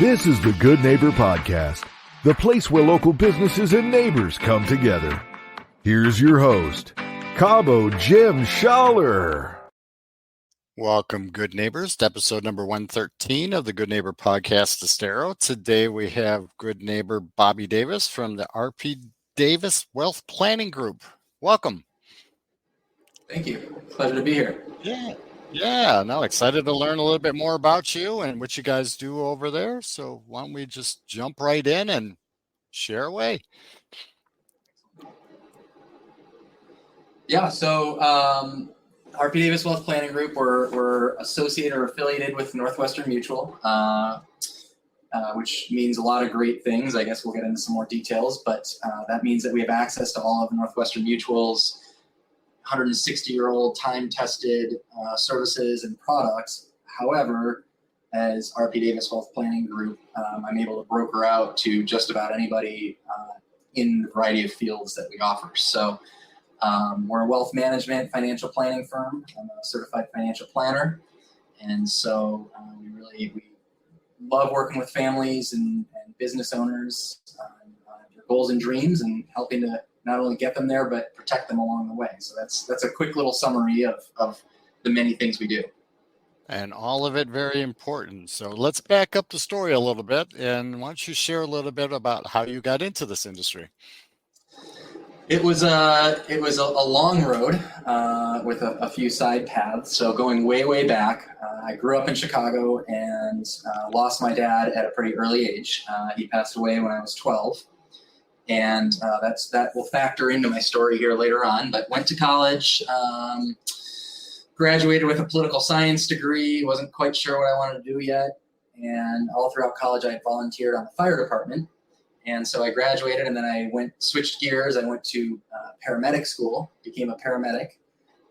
This is the Good Neighbor Podcast, the place where local businesses and neighbors come together. Here's your host, Cabo Jim Schaller. Welcome, good neighbors, to episode number 113 of the Good Neighbor Podcast, Estero. Today we have good neighbor Bobby Davis from the R.P. Davis Wealth Planning Group. Welcome. Thank you. Pleasure to be here. Now excited to learn a little bit more about you and what you guys do over there. So why don't we just jump right in and share away? Yeah, so R.P. Davis Wealth Planning Group, we're associated or affiliated with Northwestern Mutual, which means a lot of great things. I guess we'll get into some more details, but that means that we have access to all of Northwestern Mutual's 160-year-old time-tested services and products. However, as R.P. Davis Wealth Planning Group, I'm able to broker out to just about anybody in the variety of fields that we offer. So we're a wealth management financial planning firm. I'm a certified financial planner. And so we love working with families and business owners on their goals and dreams and helping to not only get them there, but protect them along the way. So that's a quick little summary of the many things we do. And all of it very important. So let's back up the story a little bit. And why don't you share a little bit about how you got into this industry? It was a long road with a few side paths. So going way back, I grew up in Chicago and lost my dad at a pretty early age. He passed away when I was 12. And that will factor into my story here later on. But went to college, graduated with a political science degree, wasn't quite sure what I wanted to do yet. And all throughout college, I had volunteered on the fire department. And so I graduated and then I switched gears. I went to paramedic school, became a paramedic,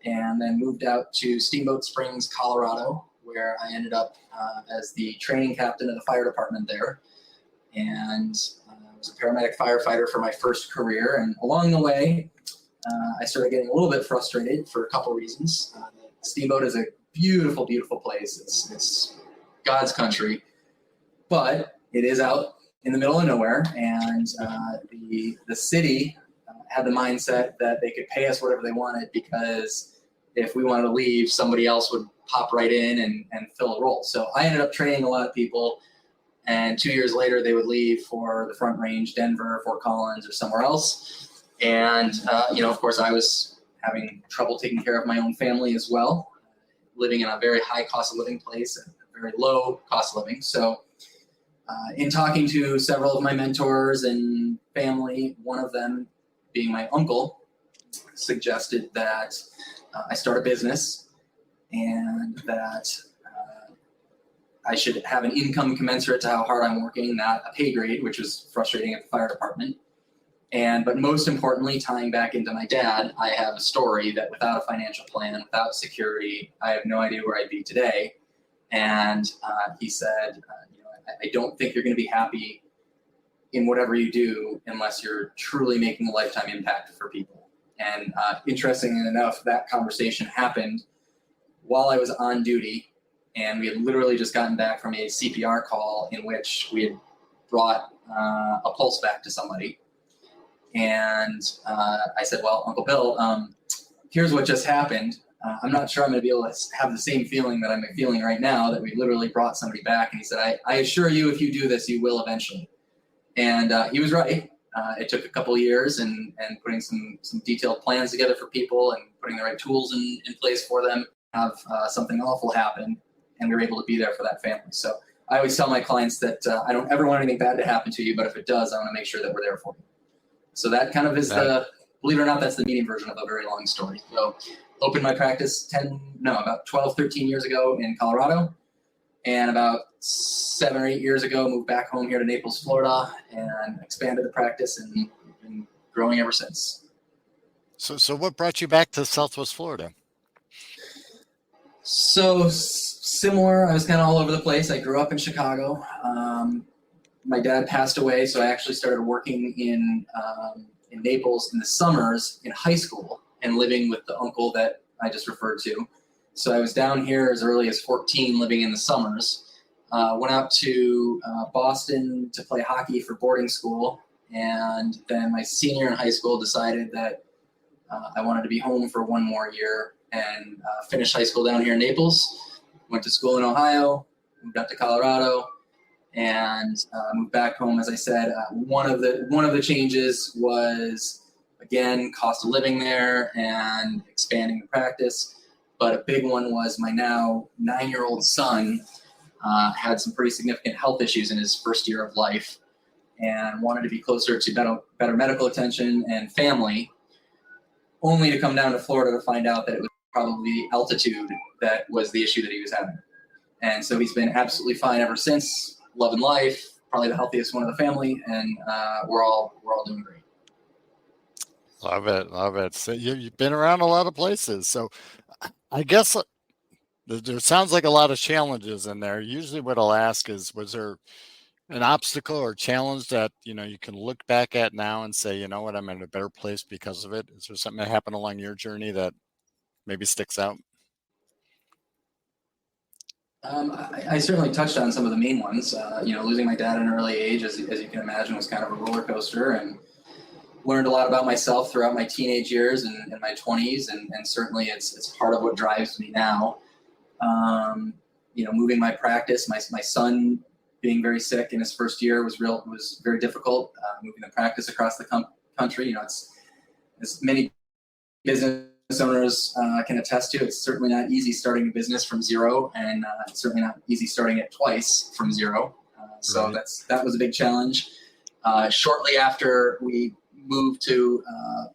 and then moved out to Steamboat Springs, Colorado, where I ended up as the training captain of the fire department there. And I was a paramedic firefighter for my first career. And along the way, I started getting a little bit frustrated for a couple reasons. Steamboat is a beautiful, beautiful place. It's God's country, but it is out in the middle of nowhere. And the city had the mindset that they could pay us whatever they wanted, because if we wanted to leave, somebody else would pop right in and fill a role. So I ended up training a lot of people. And 2 years later, they would leave for the Front Range, Denver, Fort Collins, or somewhere else. And, of course, I was having trouble taking care of my own family as well, living in a very high cost of living place and a very low cost of living. So in talking to several of my mentors and family, one of them being my uncle, suggested that I start a business and that I should have an income commensurate to how hard I'm working, not a pay grade, which was frustrating at the fire department. But most importantly, tying back into my dad, I have a story that without a financial plan, without security, I have no idea where I'd be today. And he said, I don't think you're going to be happy in whatever you do unless you're truly making a lifetime impact for people. And interestingly enough, that conversation happened while I was on duty. And we had literally just gotten back from a CPR call in which we had brought a pulse back to somebody. And I said, well, Uncle Bill, here's what just happened. I'm not sure I'm going to be able to have the same feeling that I'm feeling right now, that we literally brought somebody back. And he said, I assure you, if you do this, you will eventually. And he was right. It took a couple of years and putting some detailed plans together for people and putting the right tools in place for them, have something awful happen. And we were able to be there for that family. So I always tell my clients that I don't ever want anything bad to happen to you, but if it does, I want to make sure that we're there for you. So that kind of is believe it or not, that's the medium version of a very long story. So opened my practice about 12, 13 years ago in Colorado. And about 7 or 8 years ago, moved back home here to Naples, Florida, and expanded the practice and been growing ever since. So what brought you back to Southwest Florida? So similar, I was kind of all over the place. I grew up in Chicago. My dad passed away, so I actually started working in Naples in the summers in high school and living with the uncle that I just referred to. So I was down here as early as 14, living in the summers. Went out to Boston to play hockey for boarding school. And then my senior in high school decided that I wanted to be home for one more year and finished high school down here in Naples. Went to school in Ohio, moved up to Colorado, and moved back home. As I said, one of the changes was, again, cost of living there and expanding the practice. But a big one was my now 9-year-old son had some pretty significant health issues in his first year of life and wanted to be closer to better medical attention and family, only to come down to Florida to find out that it was probably altitude that was the issue that he was having. And so he's been absolutely fine ever since, loving life, probably the healthiest one of the family, and we're all doing great. Love it. So you've been around a lot of places. So I guess there sounds like a lot of challenges in there. Usually what I'll ask is, was there an obstacle or challenge that, you can look back at now and say, you know what, I'm in a better place because of it? Is there something that happened along your journey that maybe sticks out? I certainly touched on some of the main ones. Losing my dad at an early age, as you can imagine, was kind of a roller coaster, and learned a lot about myself throughout my teenage years and my 20s, and certainly it's part of what drives me now. Moving my practice, my son being very sick in his first year was very difficult. Moving the practice across the country, it's as many business owners can attest to. It's certainly not easy starting a business from zero, and it's certainly not easy starting it twice from zero. So Right. that was a big challenge. Shortly after we moved to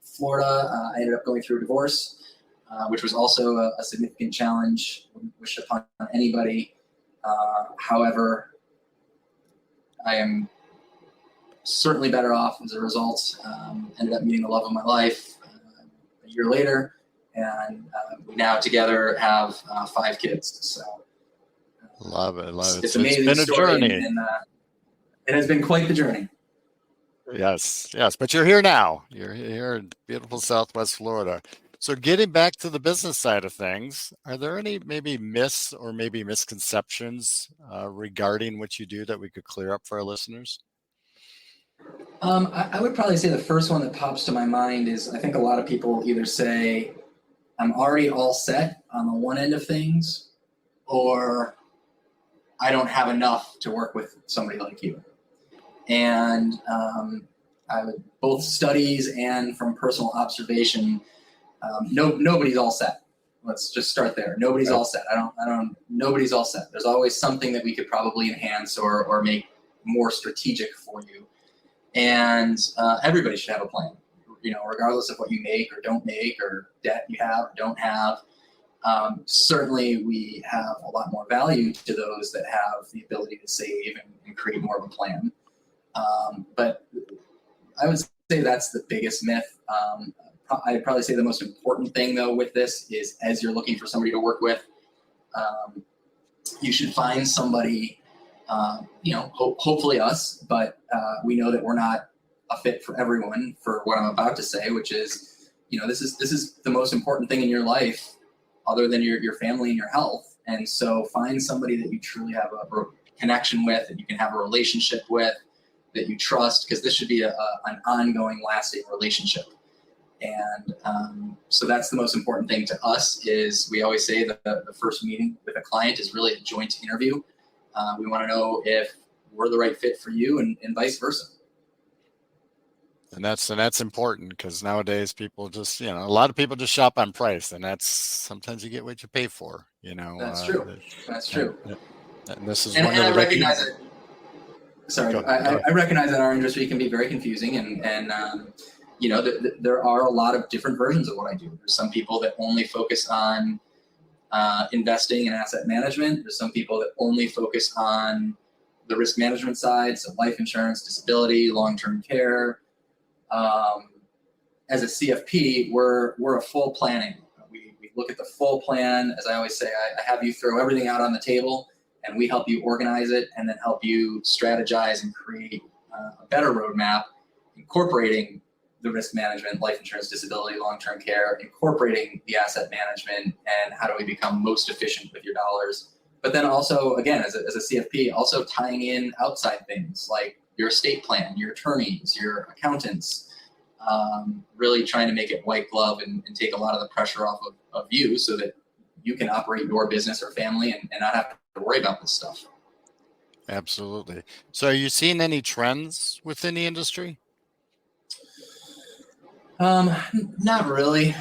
Florida, I ended up going through a divorce, which was also a significant challenge. Wouldn't wish upon anybody. However, I am certainly better off as a result. Ended up meeting the love of my life a year later, and we now together have 5 kids. So Love it. It's amazing. It's been a story, journey. and it has been quite the journey. Yes. But you're here now. You're here in beautiful Southwest Florida. So getting back to the business side of things, are there any maybe myths or maybe misconceptions regarding what you do that we could clear up for our listeners? I would probably say the first one that pops to my mind is, I think a lot of people either say, I'm already all set on the one end of things, or I don't have enough to work with somebody like you. And both studies and from personal observation, nobody's all set. Let's just start there. Nobody's all set. Nobody's all set. There's always something that we could probably enhance or make more strategic for you. And everybody should have a plan, regardless of what you make or don't make, or debt you have or don't have. Certainly we have a lot more value to those that have the ability to save and create more of a plan. But I would say that's the biggest myth. I'd probably say the most important thing, though, with this is, as you're looking for somebody to work with, you should find somebody, hopefully us, but we know that we're not a fit for everyone for what I'm about to say, which is, this is the most important thing in your life other than your family and your health. And so find somebody that you truly have a connection with, that you can have a relationship with, that you trust, because this should be an ongoing, lasting relationship. And so that's the most important thing to us. Is we always say that the first meeting with a client is really a joint interview. We want to know if we're the right fit for you, and vice versa. And that's important, because nowadays people just, a lot of people just shop on price, and that's sometimes you get what you pay for. That's true. That's true. And this is and one of the I recognize it. Sorry, I recognize that our industry can be very confusing, and there are a lot of different versions of what I do. There's some people that only focus on investing and asset management. There's some people that only focus on the risk management side, so life insurance, disability, long-term care. As a CFP, we're a full planning. We look at the full plan. As I always say, I have you throw everything out on the table, and we help you organize it, and then help you strategize and create a better roadmap, incorporating the risk management, life insurance, disability, long-term care, incorporating the asset management, and how do we become most efficient with your dollars But then also, again, as a CFP, also tying in outside things like your estate plan, your attorneys, your accountants, really trying to make it white glove and take a lot of the pressure off of you so that you can operate your business or family and not have to worry about this stuff. Absolutely. So are you seeing any trends within the industry? Not really.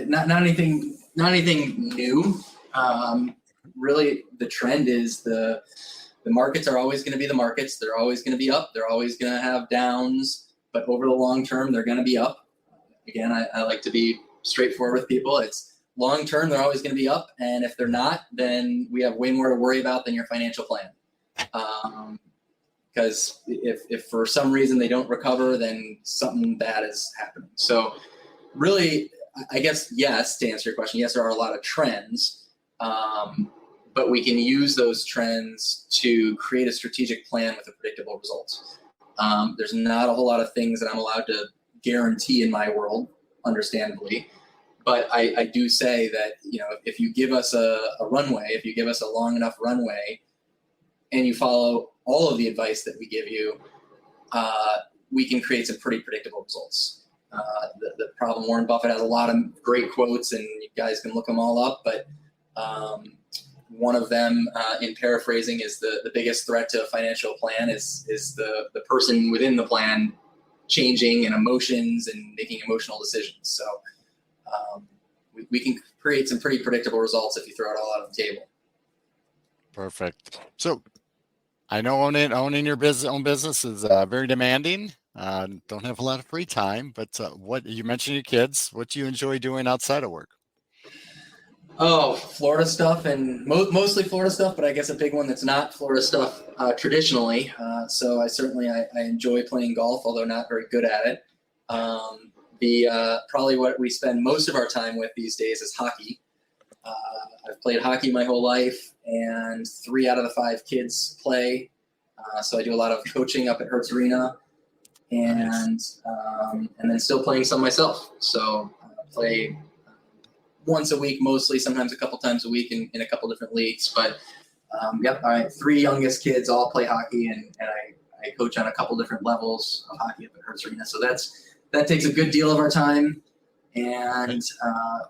Not anything new. Really, the trend is the markets are always going to be the markets. They're always going to be up. They're always going to have downs, but over the long term, they're going to be up. Again, I like to be straightforward with people. It's long term, they're always going to be up, and if they're not, then we have way more to worry about than your financial plan. Because if for some reason they don't recover, then something bad is happening. So really, I guess, yes, to answer your question, yes, there are a lot of trends, but we can use those trends to create a strategic plan with a predictable result. There's not a whole lot of things that I'm allowed to guarantee in my world, understandably, but I do say that, if you give us a runway, if you give us a long enough runway, and you follow all of the advice that we give you, we can create some pretty predictable results. The problem, Warren Buffett has a lot of great quotes, and you guys can look them all up, but one of them, in paraphrasing, is the biggest threat to a financial plan is the person within the plan changing in emotions and making emotional decisions. So we can create some pretty predictable results if you throw it all out on the table. Perfect. So I know owning your own business is very demanding. Don't have a lot of free time, but what you mentioned your kids. What do you enjoy doing outside of work? Oh, Florida stuff, and mostly Florida stuff, but I guess a big one that's not Florida stuff traditionally. So I enjoy playing golf, although not very good at it. Probably what we spend most of our time with these days is hockey. I've played hockey my whole life, and 3 out of the 5 kids play. So I do a lot of coaching up at Hertz Arena, and then still playing some myself. So I play once a week, mostly, sometimes a couple times a week in a couple different leagues. But my 3 youngest kids all play hockey, and I coach on a couple different levels of hockey up at Hertz Arena. So that takes a good deal of our time. And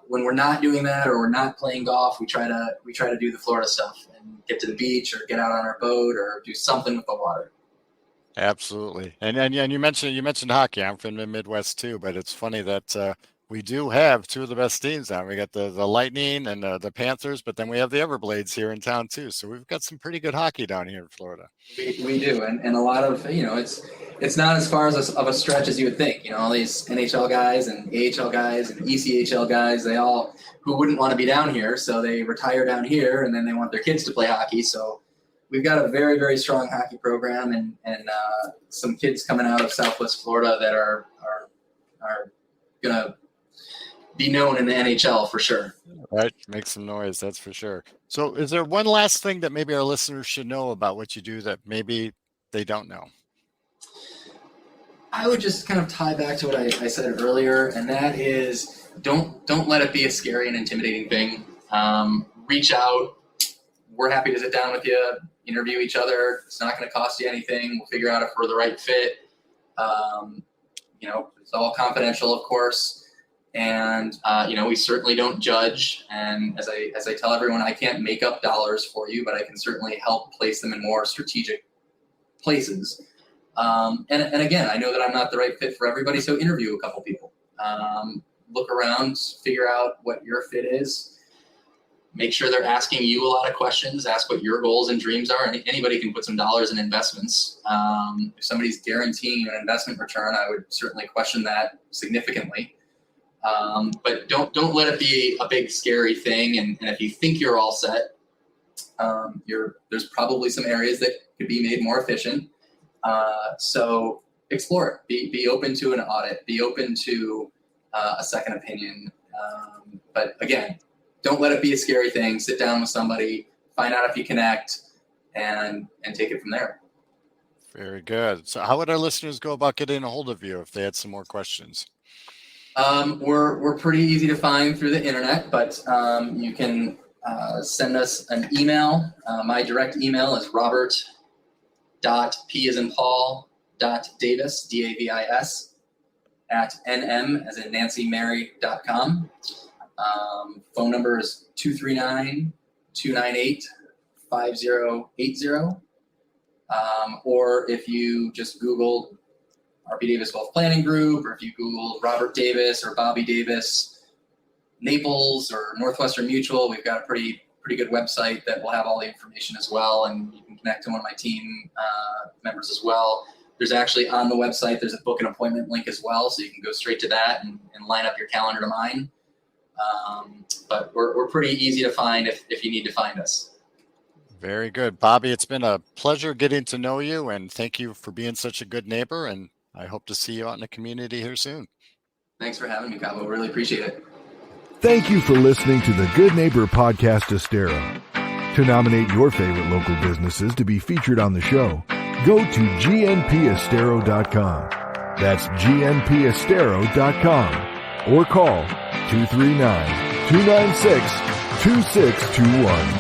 when we're not doing that, or we're not playing golf, we try to do the Florida stuff and get to the beach or get out on our boat or do something with the water. Absolutely. And you mentioned hockey. I'm from the Midwest too, but it's funny that we do have 2 of the best teams now. We got the Lightning and the Panthers, but then we have the Everblades here in town too. So we've got some pretty good hockey down here in Florida. We do, and a lot of it's not as far as of a stretch as you would think. All these NHL guys and AHL guys and ECHL guys, they all who wouldn't want to be down here, so they retire down here, and then they want their kids to play hockey. So we've got a very, very strong hockey program, and some kids coming out of Southwest Florida that are gonna be known in the NHL for sure. Right, make some noise, that's for sure. So is there one last thing that maybe our listeners should know about what you do that maybe they don't know? I would just kind of tie back to what I said earlier, and that is don't let it be a scary and intimidating thing. Reach out. We're happy to sit down with you, interview each other. It's not going to cost you anything. We'll figure out if we're the right fit. It's all confidential, of course. And, we certainly don't judge. And as I tell everyone, I can't make up dollars for you, but I can certainly help place them in more strategic places. And again, I know that I'm not the right fit for everybody, so interview a couple people. Look around, figure out what your fit is. Make sure they're asking you a lot of questions. Ask what your goals and dreams are. And anybody can put some dollars in investments. If somebody's guaranteeing an investment return, I would certainly question that significantly. But don't let it be a big scary thing. And if you think you're all set, there's probably some areas that could be made more efficient. So explore it. Be open to an audit. Be open to a second opinion. But again, don't let it be a scary thing. Sit down with somebody, find out if you connect, and take it from there. Very good. So how would our listeners go about getting a hold of you if they had some more questions? We're pretty easy to find through the internet, but you can send us an email. My direct email is robert.p as in Paul .davis, Davis, at nm as in nancymary.com. Phone number is 239-298-5080. Or if you just Googled RP Davis Wealth Planning Group, or if you Googled Robert Davis or Bobby Davis, Naples or Northwestern Mutual, we've got a pretty good website that will have all the information as well, and you can connect to one of my team members as well. There's actually on the website, there's a book an appointment link as well, so you can go straight to that and line up your calendar to mine. But we're pretty easy to find if you need to find us. Very good. Bobby, it's been a pleasure getting to know you, and thank you for being such a good neighbor, and I hope to see you out in the community here soon. Thanks for having me, Cabo. Really appreciate it. Thank you for listening to the Good Neighbor Podcast Estero. To nominate your favorite local businesses to be featured on the show, go to gnpestero.com. That's gnpestero.com. Or call 239-296-2621.